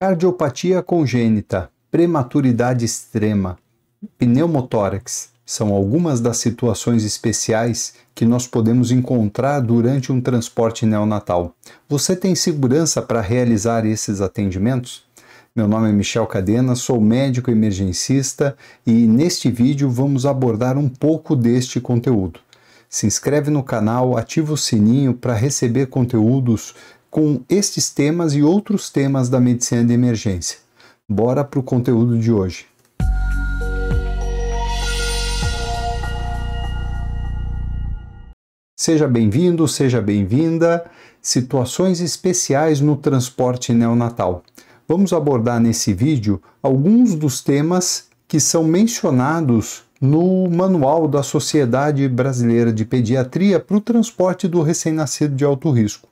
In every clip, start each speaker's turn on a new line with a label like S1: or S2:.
S1: Cardiopatia congênita, prematuridade extrema, pneumotórax são algumas das situações especiais que nós podemos encontrar durante um transporte neonatal. Você tem segurança para realizar esses atendimentos? Meu nome é Michel Cadena, sou médico emergencista e neste vídeo vamos abordar um pouco deste conteúdo. Se inscreve no canal, ativa o sininho para receber conteúdos com estes temas e outros temas da medicina de emergência. Bora para o conteúdo de hoje. Seja bem-vindo, seja bem-vinda. Situações especiais no transporte neonatal. Vamos abordar nesse vídeo alguns dos temas que são mencionados no Manual da Sociedade Brasileira de Pediatria para o transporte do recém-nascido de alto risco.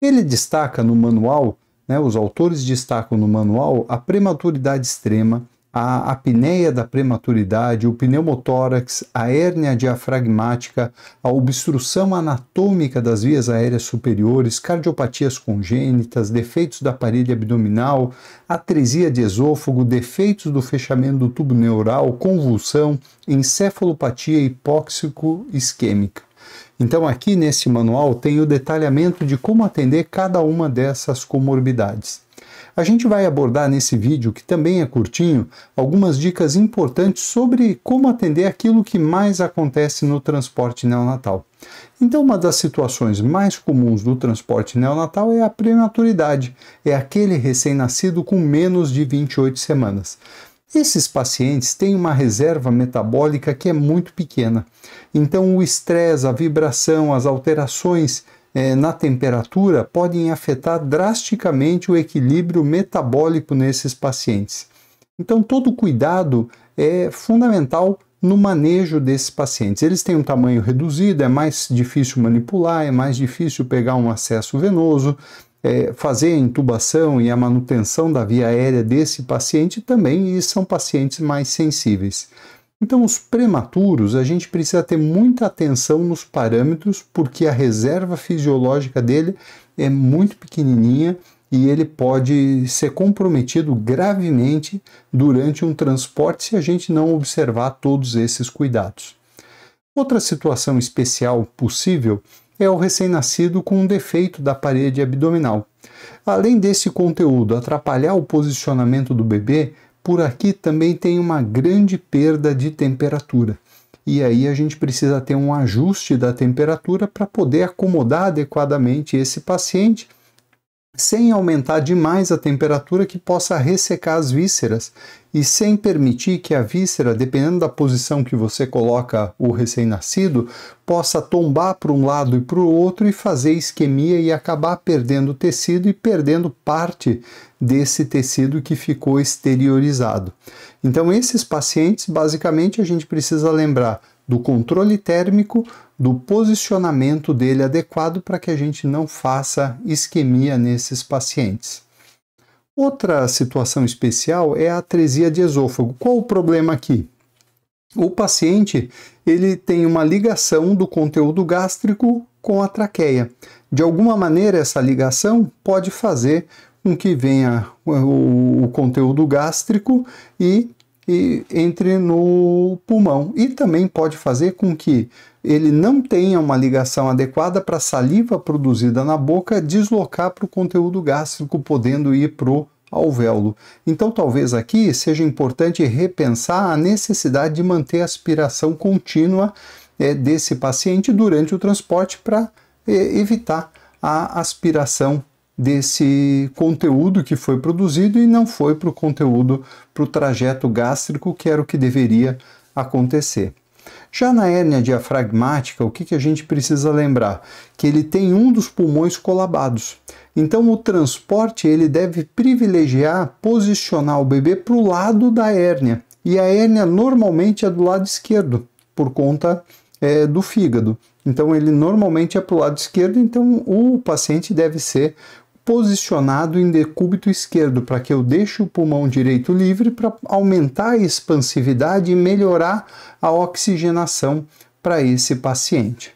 S1: Ele destaca no manual, os autores destacam no manual a prematuridade extrema, a apneia da prematuridade, o pneumotórax, a hérnia diafragmática, a obstrução anatômica das vias aéreas superiores, cardiopatias congênitas, defeitos da parede abdominal, atresia de esôfago, defeitos do fechamento do tubo neural, convulsão, encefalopatia hipóxico-isquêmica. Então aqui nesse manual tem o detalhamento de como atender cada uma dessas comorbidades. A gente vai abordar nesse vídeo, que também é curtinho, algumas dicas importantes sobre como atender aquilo que mais acontece no transporte neonatal. Então uma das situações mais comuns do transporte neonatal é a prematuridade, é aquele recém-nascido com menos de 28 semanas. Esses pacientes têm uma reserva metabólica que é muito pequena. Então o estresse, a vibração, as alterações na temperatura podem afetar drasticamente o equilíbrio metabólico nesses pacientes. Então todo cuidado é fundamental no manejo desses pacientes. Eles têm um tamanho reduzido, é mais difícil manipular, é mais difícil pegar um acesso venoso, fazer a intubação e a manutenção da via aérea desse paciente também, e são pacientes mais sensíveis. Então, os prematuros, a gente precisa ter muita atenção nos parâmetros, porque a reserva fisiológica dele é muito pequenininha e ele pode ser comprometido gravemente durante um transporte se a gente não observar todos esses cuidados. Outra situação especial possível é o recém-nascido com um defeito da parede abdominal. Além desse conteúdo atrapalhar o posicionamento do bebê, por aqui também tem uma grande perda de temperatura. E aí a gente precisa ter um ajuste da temperatura para poder acomodar adequadamente esse paciente, sem aumentar demais a temperatura que possa ressecar as vísceras e sem permitir que a víscera, dependendo da posição que você coloca o recém-nascido, possa tombar para um lado e para o outro e fazer isquemia e acabar perdendo tecido e perdendo parte desse tecido que ficou exteriorizado. Então esses pacientes, basicamente, a gente precisa lembrar do controle térmico, do posicionamento dele adequado para que a gente não faça isquemia nesses pacientes. Outra situação especial é a atresia de esôfago. Qual o problema aqui? O paciente ele tem uma ligação do conteúdo gástrico com a traqueia. De alguma maneira, essa ligação pode fazer com que venha o conteúdo gástrico e entre no pulmão. E também pode fazer com que ele não tenha uma ligação adequada para a saliva produzida na boca deslocar para o conteúdo gástrico, podendo ir para o alvéolo. Então talvez aqui seja importante repensar a necessidade de manter a aspiração contínua desse paciente durante o transporte para evitar a aspiração desse conteúdo que foi produzido e não foi para o conteúdo, para o trajeto gástrico, que era o que deveria acontecer. Já na hérnia diafragmática, o que a gente precisa lembrar? Que ele tem um dos pulmões colabados. Então o transporte ele deve privilegiar posicionar o bebê para o lado da hérnia. E a hérnia normalmente é do lado esquerdo, por conta do fígado. Então ele normalmente é para o lado esquerdo, então o paciente deve ser posicionado em decúbito esquerdo, para que eu deixe o pulmão direito livre para aumentar a expansividade e melhorar a oxigenação para esse paciente.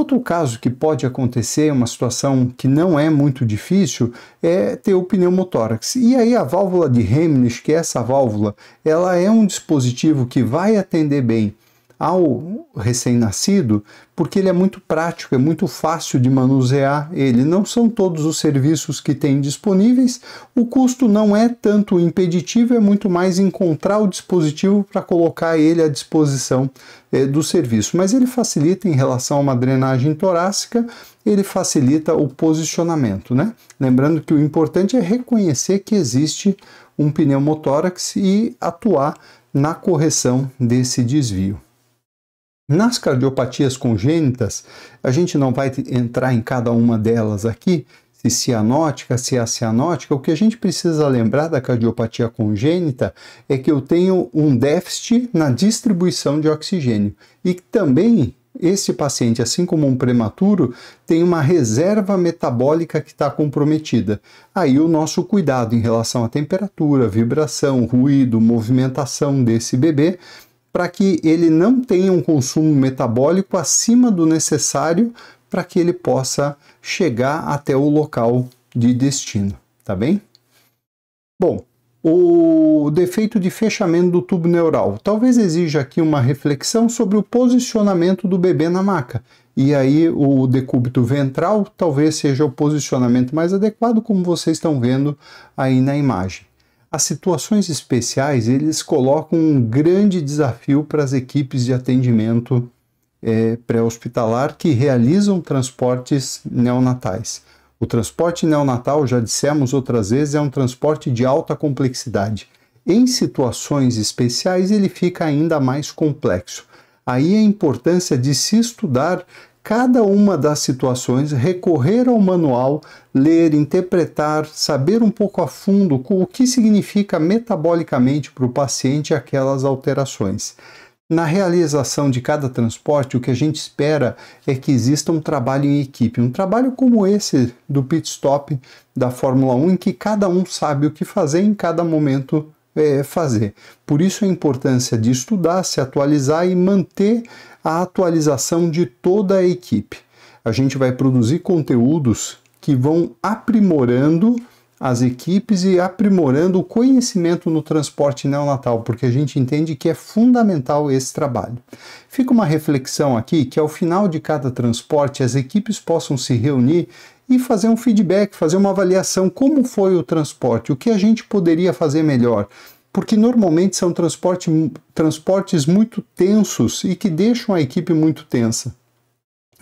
S1: Outro caso que pode acontecer, uma situação que não é muito difícil, é ter o pneumotórax. E aí a válvula de Hemlich, que é essa válvula, ela é um dispositivo que vai atender bem ao recém-nascido, porque ele é muito prático, é muito fácil de manusear ele. Não são todos os serviços que tem disponíveis, o custo não é tanto impeditivo, é muito mais encontrar o dispositivo para colocar ele à disposição do serviço. Mas ele facilita em relação a uma drenagem torácica, ele facilita o posicionamento, né? Lembrando que o importante é reconhecer que existe um pneumotórax e atuar na correção desse desvio. Nas cardiopatias congênitas, a gente não vai entrar em cada uma delas aqui, se cianótica, se acianótica. O que a gente precisa lembrar da cardiopatia congênita é que eu tenho um déficit na distribuição de oxigênio e também esse paciente, assim como um prematuro, tem uma reserva metabólica que está comprometida. Aí o nosso cuidado em relação à temperatura, vibração, ruído, movimentação desse bebê, para que ele não tenha um consumo metabólico acima do necessário para que ele possa chegar até o local de destino, tá bem? Bom, o defeito de fechamento do tubo neural. Talvez exija aqui uma reflexão sobre o posicionamento do bebê na maca. E aí o decúbito ventral talvez seja o posicionamento mais adequado, como vocês estão vendo aí na imagem. As situações especiais, eles colocam um grande desafio para as equipes de atendimento pré-hospitalar que realizam transportes neonatais. O transporte neonatal, já dissemos outras vezes, é um transporte de alta complexidade. Em situações especiais, ele fica ainda mais complexo. Aí a importância de se estudar cada uma das situações, recorrer ao manual, ler, interpretar, saber um pouco a fundo o que significa metabolicamente para o paciente aquelas alterações. Na realização de cada transporte, o que a gente espera é que exista um trabalho em equipe, um trabalho como esse do pit stop da Fórmula 1, em que cada um sabe o que fazer em cada momento fazer. Por isso a importância de estudar, se atualizar e manter a atualização de toda a equipe. A gente vai produzir conteúdos que vão aprimorando as equipes e aprimorando o conhecimento no transporte neonatal, porque a gente entende que é fundamental esse trabalho. Fica uma reflexão aqui que ao final de cada transporte as equipes possam se reunir e fazer um feedback, fazer uma avaliação, como foi o transporte, o que a gente poderia fazer melhor, porque normalmente são transportes muito tensos e que deixam a equipe muito tensa.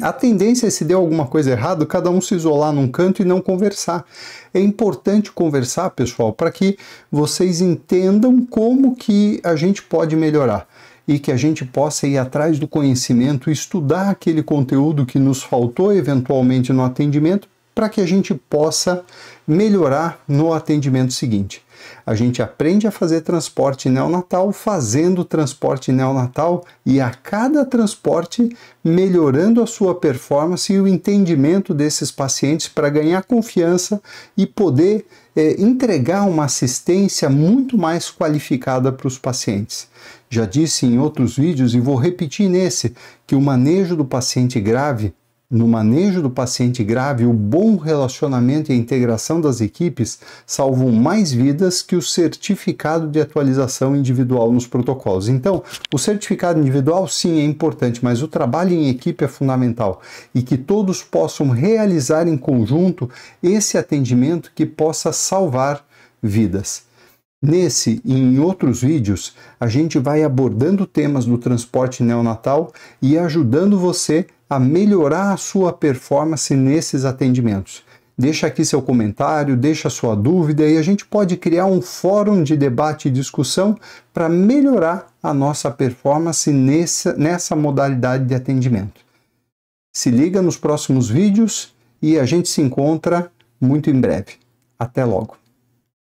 S1: A tendência é, se deu alguma coisa errada, cada um se isolar num canto e não conversar. É importante conversar, pessoal, para que vocês entendam como que a gente pode melhorar e que a gente possa ir atrás do conhecimento, estudar aquele conteúdo que nos faltou eventualmente no atendimento, para que a gente possa melhorar no atendimento seguinte. A gente aprende a fazer transporte neonatal, fazendo transporte neonatal e a cada transporte melhorando a sua performance e o entendimento desses pacientes para ganhar confiança e poder entregar uma assistência muito mais qualificada para os pacientes. Já disse em outros vídeos e vou repetir nesse, que o manejo do paciente grave, no manejo do paciente grave, o bom relacionamento e a integração das equipes salvam mais vidas que o certificado de atualização individual nos protocolos. Então, o certificado individual sim é importante, mas o trabalho em equipe é fundamental e que todos possam realizar em conjunto esse atendimento que possa salvar vidas. Nesse e em outros vídeos, a gente vai abordando temas do transporte neonatal e ajudando você a melhorar a sua performance nesses atendimentos. Deixa aqui seu comentário, deixa sua dúvida e a gente pode criar um fórum de debate e discussão para melhorar a nossa performance nessa modalidade de atendimento. Se liga nos próximos vídeos e a gente se encontra muito em breve. Até logo!